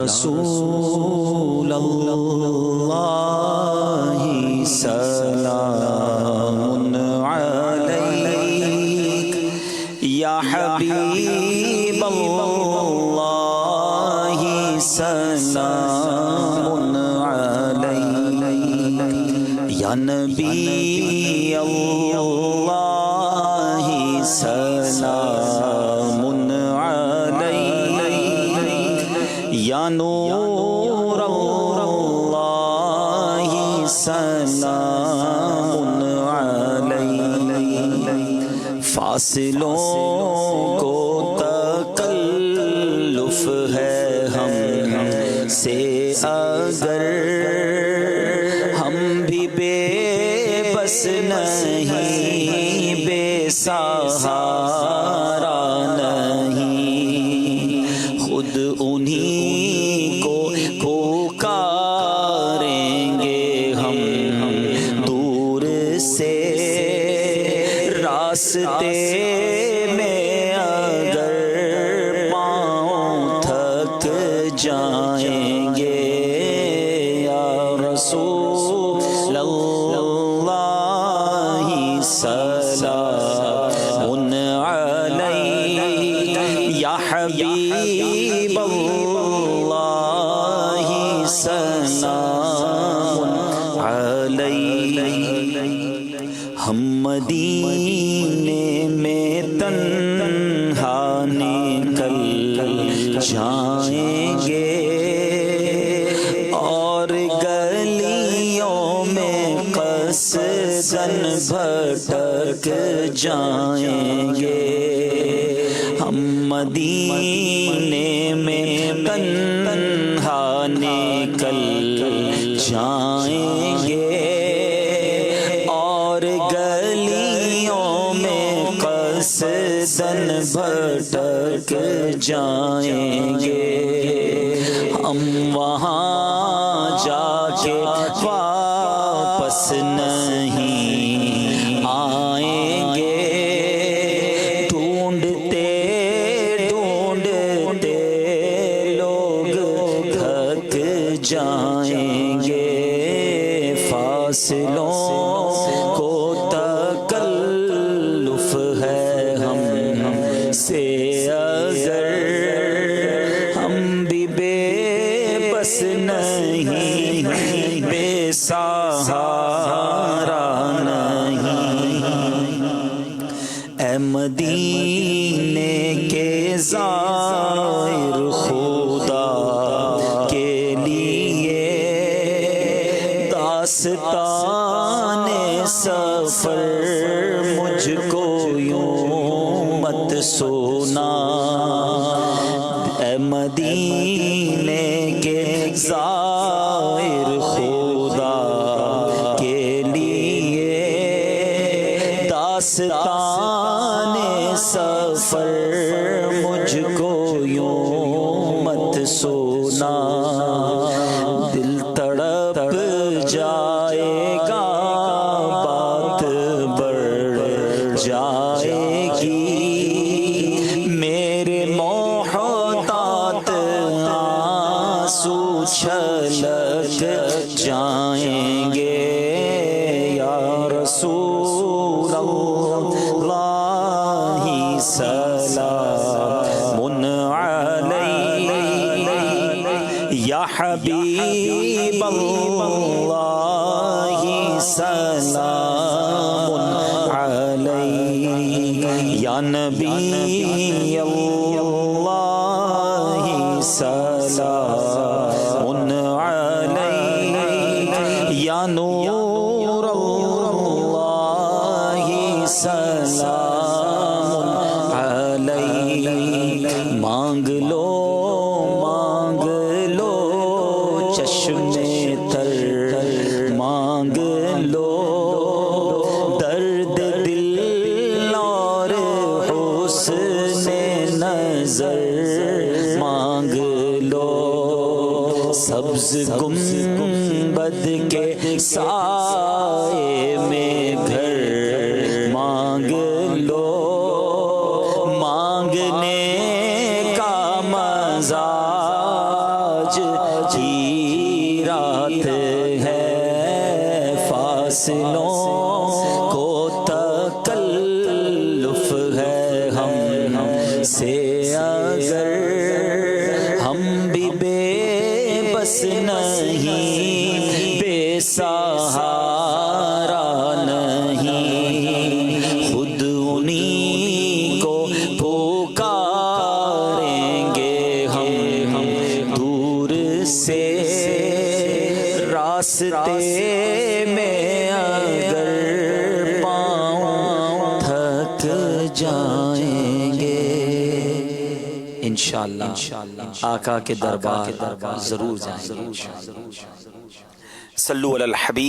رسول اللہ سلام علیک یا حبیب اللہ سلام علیک یا نبی اللہ سلام یا نور اللہ سلام علیک فاصلوں کو تکلف ہے ہم سے اگر ہم بھی بے بس نہیں بے سہارا نہیں خود انہی کو پکاریں گے ہم دور سے راستے میں اگر پاؤں تھک جائیں گے یا رسول اللہ سلام علیک یا حبیب اللہ سلام علیک ہم مدینے میں تنہا نکل جائیں گے اور گلیوں میں قصداً بھٹک جائیں گے ہم مدینے میں تنہا نکل جائیں گے اور گلیوں میں قصداً بھٹک جائیں گے ہم وہاں جا کے واپس نہیں آئیں گے ڈھونڈتے لوگ تھک جائیں گے فاصلوں کو تکلف ہے ہم سے اگر ہم بھی بے بس نہیں بے سہارا نہیں اے مدینے کے زائر خدا کے لیے داستان سفر مجھ کو یوں مت سونا اے مدینے کے زائر خدا کے لیے داستان سفر مجھ کو یوں مت سونا دل تڑپ جائے گا بات بڑھ جائے گی میرے محتاط آنسو چھلک جائیں گے یا رسول اللہ سلام علیک یا حبیب اللہ سلام علیک یا نبی اللہ سلام علیک یا نور اللہ سلام علیک مانگ لو چشم تر مانگ لو درد دل اور حسن نظر مانگ لو سبز گنبد کے سائے میں گھر مانگ لو مانگنے کا مزاج رات ہے فاصلوں کو تکلف ہے ہم سے اگر ہم بھی بے بس نہیں بے سہارا نہیں خود انہی کو پکاریں گے ہم دور سے راستے میں اگر پاؤں تھک جائیں گے انشاءاللہ آقا کے دربار ضرور جائیں گے. صلو علی الحبیب.